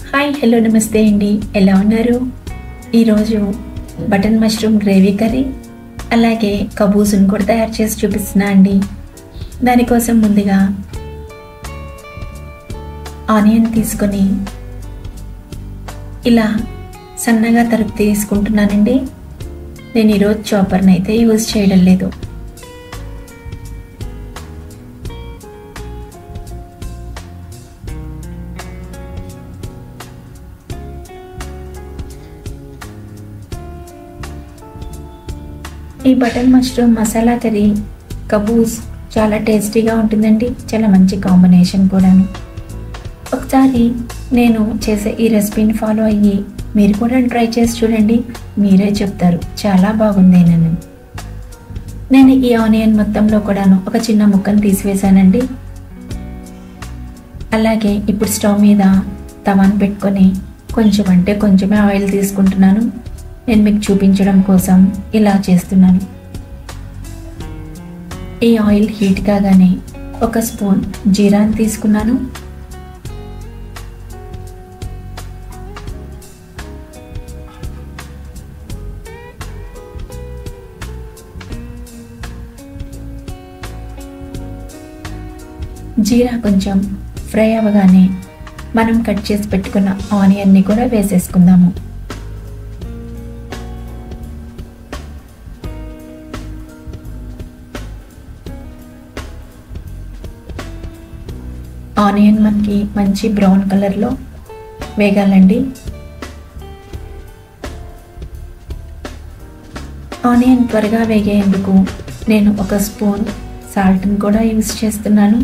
Hi hello నమస్తే అండి, ఎలా ఉన్నారు? ఈరోజు బటన్ మష్రూమ్ గ్రేవీ కర్రీ అలాగే కబూసును కూడా తయారు చేసి చూపిస్తున్నా అండి. దానికోసం ముందుగా ఆనియన్ తీసుకొని ఇలా సన్నగా తరుగు తీసుకుంటున్నానండి. నేను ఈరోజు చాపర్ని అయితే యూజ్ చేయడం లేదు. ఈ button mushroom masala curry Qaboos చాలా టేస్టీగా ఉంటుందండి. చాలా మంచి కాంబినేషన్ కూడాను. ఒకసారి నేను చేసే ఈ రెసిపీని ఫాలో అయ్యి మీరు కూడా ట్రై చేసి చూడండి, మీరే చెప్తారు చాలా బాగుందేనని. నేను ఈ ఆనియన్ మొత్తంలో కూడాను ఒక చిన్న ముక్కను తీసివేశానండి. అలాగే ఇప్పుడు స్టవ్ మీద తవాను పెట్టుకొని కొంచెమే ఆయిల్ తీసుకుంటున్నాను. నేను మీకు చూపించడం కోసం ఇలా చేస్తున్నాను. ఈ ఆయిల్ హీట్ కాగానే ఒక స్పూన్ జీరాని తీసుకున్నాను. జీరా కొంచెం ఫ్రై అవ్వగానే మనం కట్ చేసి పెట్టుకున్న ఆనియన్ని కూడా వేసేసుకుందాము. ఆనియన్ మనకి మంచి బ్రౌన్ కలర్లో వేగాలండి. ఆనియన్ త్వరగా వేగేందుకు నేను ఒక స్పూన్ సాల్ట్ని కూడా యూజ్ చేస్తున్నాను.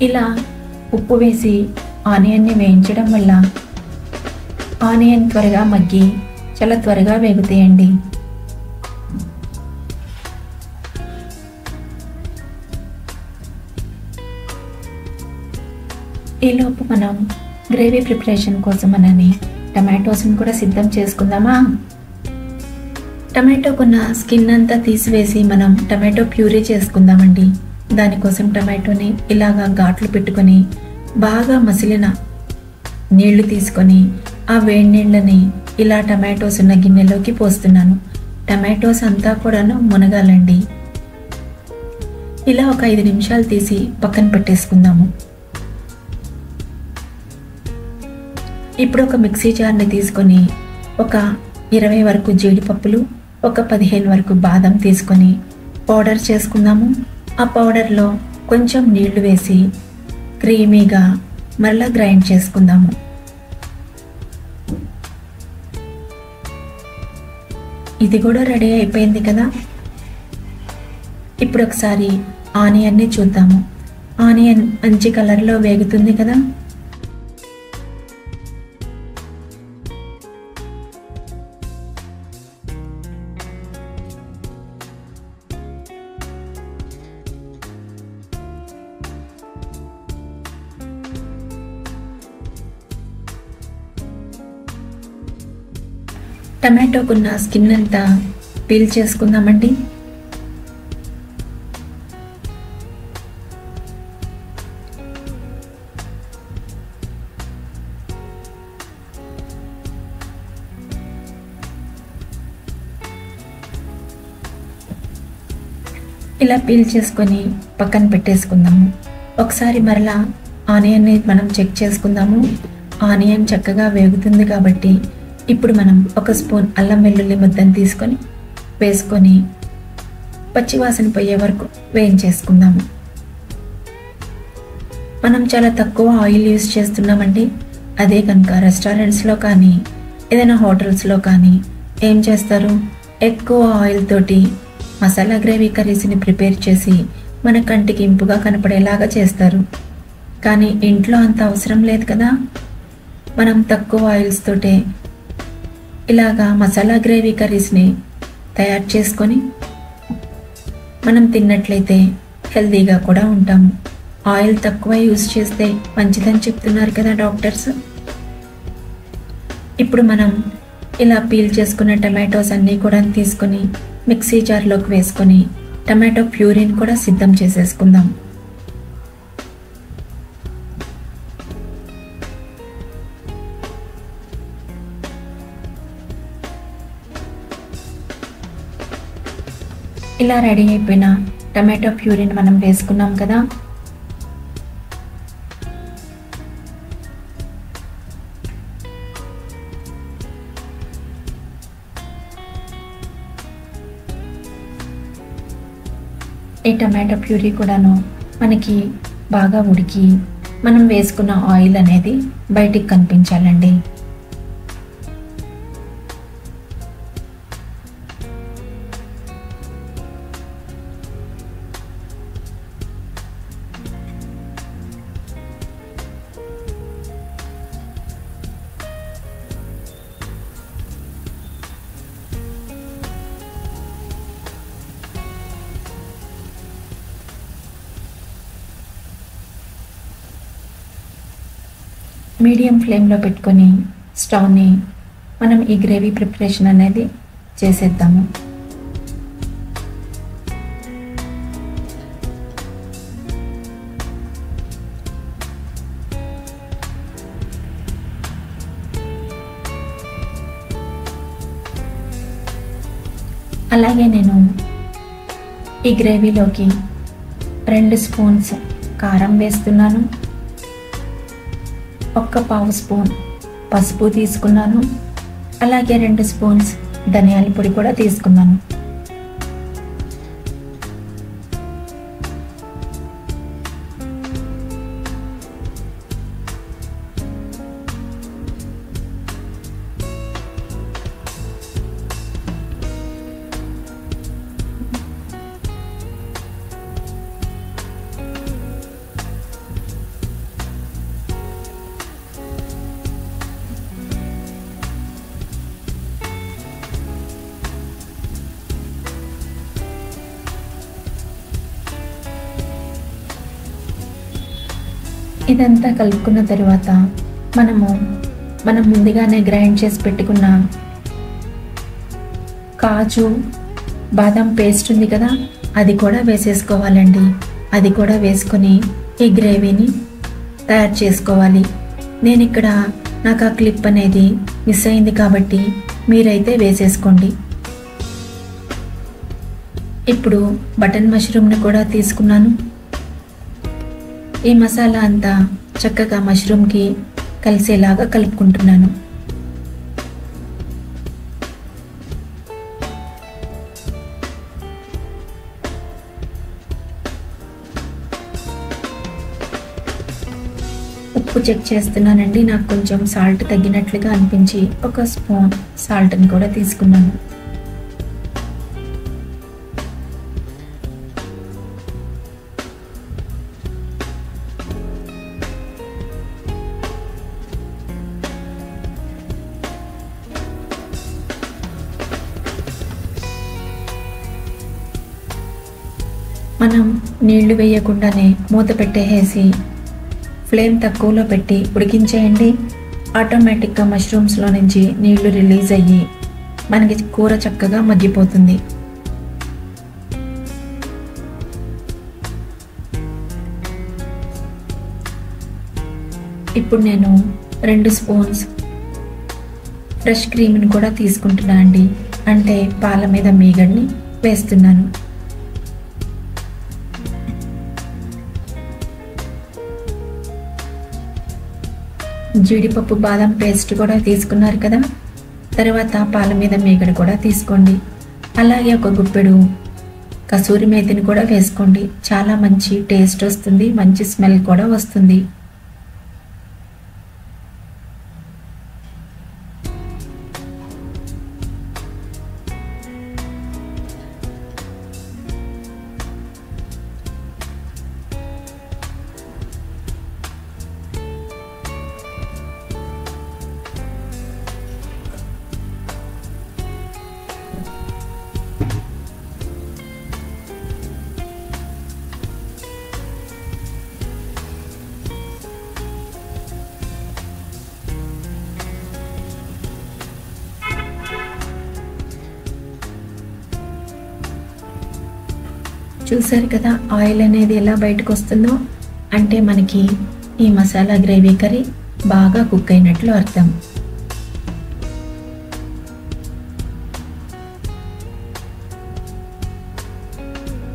ఇలా ఉప్పు వేసి ఆనియన్ని వేయించడం వల్ల ఆనియన్ త్వరగా మగ్గి చాలా త్వరగా వేగుతాయండి. ఈలోపు మనం గ్రేవీ ప్రిపరేషన్ కోసం అనని టమాటోస్ని కూడా సిద్ధం చేసుకుందామా. టమాటోకున్న స్కిన్ అంతా తీసివేసి మనం టమాటో ప్యూరీ చేసుకుందామండి. దానికోసం టమాటోని ఇలాగా ఘాట్లు పెట్టుకొని బాగా మసిలిన నీళ్లు తీసుకొని ఆ వేడి నీళ్ళని ఇలా టమాటోస్ ఉన్న గిన్నెలోకి పోస్తున్నాను. టమాటోస్ అంతా కూడాను మునగాలండి. ఇలా ఒక 5 నిమిషాలు తీసి పక్కన పెట్టేసుకుందాము. ఇప్పుడు ఒక మిక్సీ జార్ని తీసుకొని ఒక 20 వరకు జీడిపప్పులు, ఒక 15 వరకు బాదం తీసుకొని పౌడర్ చేసుకుందాము. ఆ పౌడర్లో కొంచెం నీళ్లు వేసి క్రీమీగా మరలా గ్రైండ్ చేసుకుందాము. ఇది కూడా రెడీ అయిపోయింది కదా. ఇప్పుడు ఒకసారి ఆనియన్ని చూద్దాము. ఆనియన్ మంచి కలర్లో వేగుతుంది కదా. టమాటోకున్న స్కిన్ అంతా పీల్ చేసుకుందామండి. ఇలా పీల్ చేసుకొని పక్కన పెట్టేసుకుందాము. ఒకసారి మరలా ఆనియన్ని మనం చెక్ చేసుకుందాము. ఆనియన్ చక్కగా వేగుతుంది కాబట్టి ఇప్పుడు మనం ఒక స్పూన్ అల్లం వెల్లుల్లి ముద్దను తీసుకొని వేసుకొని పచ్చివాసన పోయే వరకు వేయించేసుకుందాము. మనం చాలా తక్కువ ఆయిల్ యూజ్ చేస్తున్నామండి. అదే కనుక రెస్టారెంట్స్లో కానీ ఏదైనా హోటల్స్లో కానీ ఏం చేస్తారు, ఎక్కువ ఆయిల్ తోటి మసాలా గ్రేవీ కర్రీస్ని ప్రిపేర్ చేసి మన కంటికి ఇంపుగా కనపడేలాగా చేస్తారు. కానీ ఇంట్లో అంత అవసరం లేదు కదా. మనం తక్కువ ఆయిల్స్ తోటే ఇలాగా మసాలా గ్రేవీ కర్రీస్ని తయారు చేసుకొని మనం తిన్నట్లయితే హెల్తీగా కూడా ఉంటాము. ఆయిల్ తక్కువ యూజ్ చేస్తే మంచిదని చెప్తున్నారు కదా డాక్టర్స్. ఇప్పుడు మనం ఇలా పీల్ చేసుకున్న టమాటోస్ అన్నీ కూడా తీసుకొని మిక్సీ జార్లోకి వేసుకొని టమాటో ప్యూరీని కూడా సిద్ధం చేసేసుకుందాం. ఇలా రెడీ అయిపోయిన టమాటో ప్యూరీని మనం వేసుకున్నాం కదా, ఈ టమాటో ప్యూరీ కూడాను మనకి బాగా ఉడికి మనం వేసుకున్న ఆయిల్ అనేది బయటికి కనిపించాలండి. మీడియం ఫ్లేమ్లో పెట్టుకొని స్టవ్ని మనం ఈ గ్రేవీ ప్రిపరేషన్ అనేది చేసేద్దాము. అలాగే నేను ఈ గ్రేవీలోకి 2 స్పూన్స్ కారం వేస్తున్నాను, 1/2 స్పూన్ పసుపు తీసుకున్నాను, అలాగే 2 స్పూన్స్ ధనియాల పొడి కూడా తీసుకున్నాను. ఇదంతా కలుపుకున్న తర్వాత మనం ముందుగానే గ్రైండ్ చేసి పెట్టుకున్న కాజు బాదం పేస్ట్ ఉంది కదా, అది కూడా వేసేసుకోవాలండి. అది కూడా వేసుకొని ఈ గ్రేవీని తయారు చేసుకోవాలి. నేను ఇక్కడ నాకు ఆ క్లిప్ అనేది మిస్ అయింది కాబట్టి మీరైతే వేసేసుకోండి. ఇప్పుడు బటన్ మష్రూమ్ని కూడా తీసుకున్నాను. ఈ మసాలా అంతా చక్కగా మష్రూమ్కి కలిసేలాగా కలుపుకుంటున్నాను. ఉప్పు చెక్ చేస్తున్నానండి. నాకు కొంచెం సాల్ట్ తగ్గినట్లుగా అనిపించి 1 స్పూన్ సాల్ట్ని కూడా తీసుకున్నాను. మనం నీళ్లు వేయకుండానే మూత పెట్టేసి ఫ్లేమ్ తక్కువలో పెట్టి ఉడికించేయండి. ఆటోమేటిక్గా మష్రూమ్స్లో నుంచి నీళ్లు రిలీజ్ అయ్యి మనకి కూర చక్కగా మగ్గిపోతుంది. ఇప్పుడు నేను 2 స్పూన్స్ ఫ్రెష్ క్రీమ్ని కూడా తీసుకుంటున్నాను అండి. అంటే పాల మీద మీగడ్ని వేస్తున్నాను. జీడిపప్పు బాదం పేస్ట్ కూడా తీసుకున్నారు కదా, తర్వాత పాల మీద మీగడ కూడా తీసుకోండి. అలాగే 1 గుప్పెడు కసూరి మేతిని కూడా వేసుకోండి. చాలా మంచి టేస్ట్ వస్తుంది, మంచి స్మెల్ కూడా వస్తుంది. చూసారు కదా ఆయిల్ అనేది ఎలా బయటకు వస్తుందో, అంటే మనకి ఈ మసాలా గ్రేవీ కర్రీ బాగా కుక్ అయినట్లు అర్థం.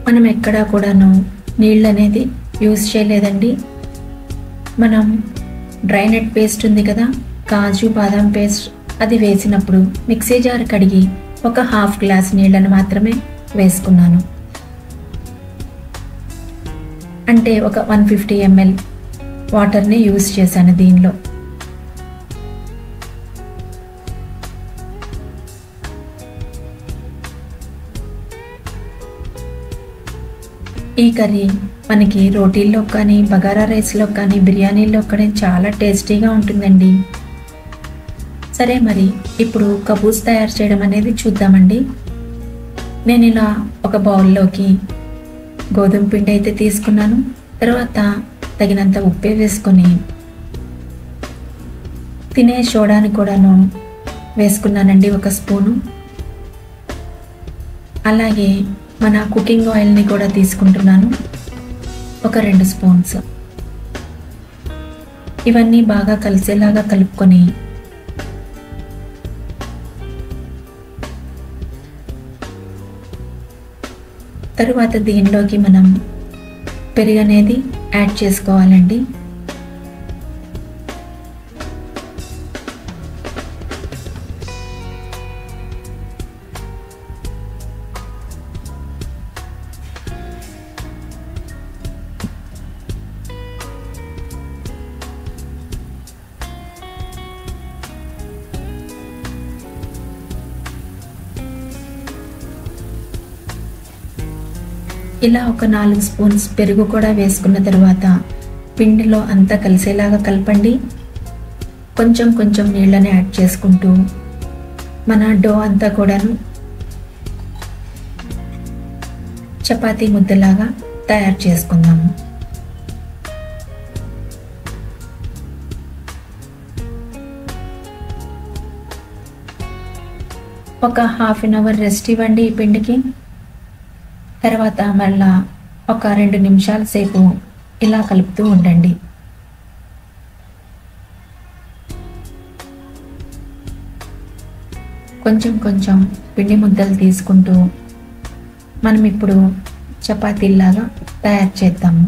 మనం ఎక్కడా కూడాను నీళ్ళు అనేది యూజ్ చేయలేదండి. మనం డ్రై నట్ పేస్ట్ ఉంది కదా, కాజు బాదాం పేస్ట్, అది వేసినప్పుడు మిక్సీ జార్ కడిగి ఒక హాఫ్ గ్లాస్ నీళ్ళను మాత్రమే వేసుకున్నాను. అంటే ఒక 150 ml వాటర్ని యూజ్ చేశాను దీనిలో. ఈ కర్రీ మనకి రోటీల్లో కానీ, బగారా రైస్లో కానీ, బిర్యానీలో కానీ చాలా టేస్టీగా ఉంటుందండి. సరే, మరి ఇప్పుడు కబూస్ తయారు చేయడం అనేది చూద్దామండి. నేను ఇలా ఒక బౌల్లోకి గోధుమ పిండి అయితే తీసుకున్నాను. తర్వాత తగినంత ఉప్పు వేసుకొని తినే సోడాని కూడాను వేసుకున్నానండి, 1 స్పూను. అలాగే మన కుకింగ్ ఆయిల్ని కూడా తీసుకుంటున్నాను, ఒక 2 స్పూన్స్. ఇవన్నీ బాగా కలిసేలాగా కలుపుకొని తరువాత దీనిలోకి మనం పెరుగు అనేది యాడ్ చేసుకోవాలండి. ఇలా ఒక 4 స్పూన్స్ పెరుగు కూడా వేసుకున్న తర్వాత పిండిలో అంతా కలిసేలాగా కలపండి. కొంచెం కొంచెం నీళ్ళని యాడ్ చేసుకుంటూ మన డో అంతా కూడాను చపాతీ ముద్దలాగా తయారు చేసుకుందాము. ఒక ½ an hour రెస్ట్ ఇవ్వండి ఈ పిండికి. తర్వాత మళ్ళా ఒక 2 నిమిషాల సేపు ఇలా కలుపుతూ ఉండండి. కొంచెం కొంచెం పిండి ముద్దలు తీసుకుంటూ మనం ఇప్పుడు చపాతీలాగా తయారు చేద్దాము.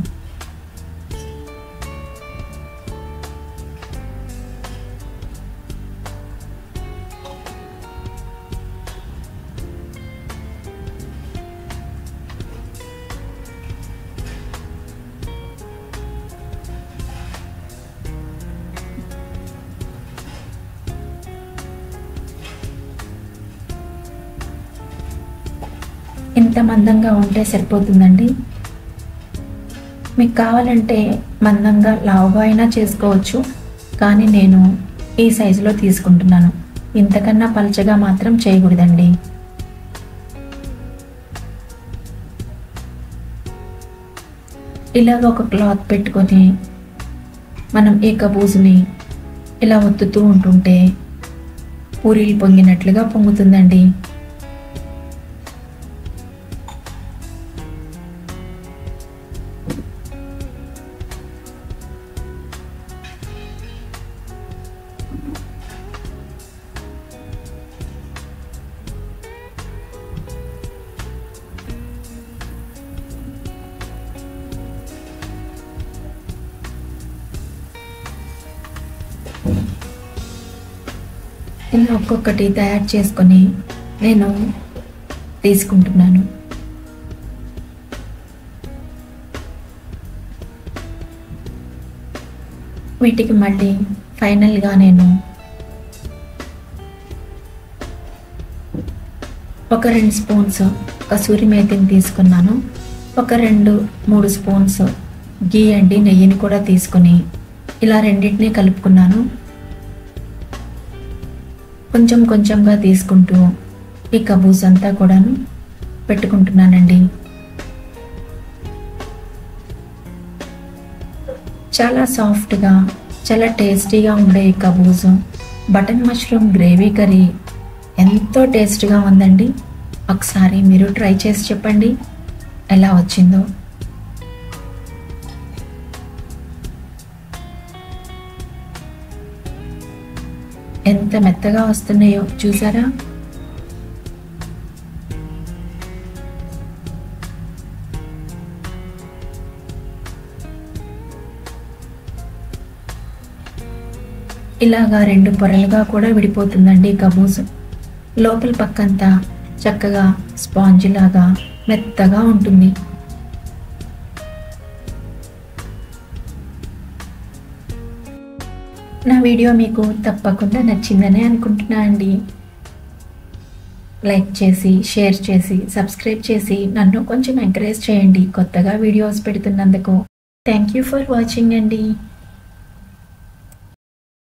ఇంత మందంగా ఉంటే సరిపోతుందండి. మీకు కావాలంటే మందంగా లావుగా అయినా చేసుకోవచ్చు, కానీ నేను ఈ సైజులో తీసుకుంటున్నాను. ఇంతకన్నా పలచగా మాత్రం చేయకూడదండి. ఇలాగ ఒక క్లాత్ పెట్టుకొని మనం ఈ కబూజ్ని ఇలా ఒత్తుతూ ఉంటుంటే పూరీలు పొంగినట్లుగా పొంగుతుందండి. ఇలా ఒక్కొక్కటి తయారు చేసుకొని నేను తీసుకుంటున్నాను. వీటికి మళ్ళీ ఫైనల్గా నేను ఒక 2 స్పూన్స్ కసూరి మేతిని తీసుకున్నాను. ఒక 2-3 స్పూన్స్ గీ అండి, నెయ్యిని కూడా తీసుకొని ఇలా రెండింటినీ కలుపుకున్నాను. కొంచెం కొంచెంగా తీసుకుంటూ ఈ కబూజ్ అంతా కూడాను పెట్టుకుంటున్నానండి. చాలా సాఫ్ట్గా, చాలా టేస్టీగా ఉండే ఈ కబూజ్ బటన్ మష్రూమ్ గ్రేవీ కర్రీ ఎంతో టేస్ట్గా ఉందండి. ఒకసారి మీరు ట్రై చేసి చెప్పండి. ఎలా వచ్చిందో. ఎంత మెత్తగా వస్తున్నాయో చూసారా? ఇలాగా 2 పొరలుగా కూడా విడిపోతుందండి కబూస్. లోపల పక్కంతా చక్కగా స్పాంజ్ లాగా మెత్తగా ఉంటుంది. నా వీడియో మీకు తప్పకుండా నచ్చిందనే అనుకుంటున్నా అండి. లైక్ చేసి, షేర్ చేసి, సబ్స్క్రైబ్ చేసి నన్ను కొంచెం ఎంకరేజ్ చేయండి కొత్తగా వీడియోస్ పెడుతున్నందుకు. థ్యాంక్ యూ ఫర్ వాచింగ్ అండి.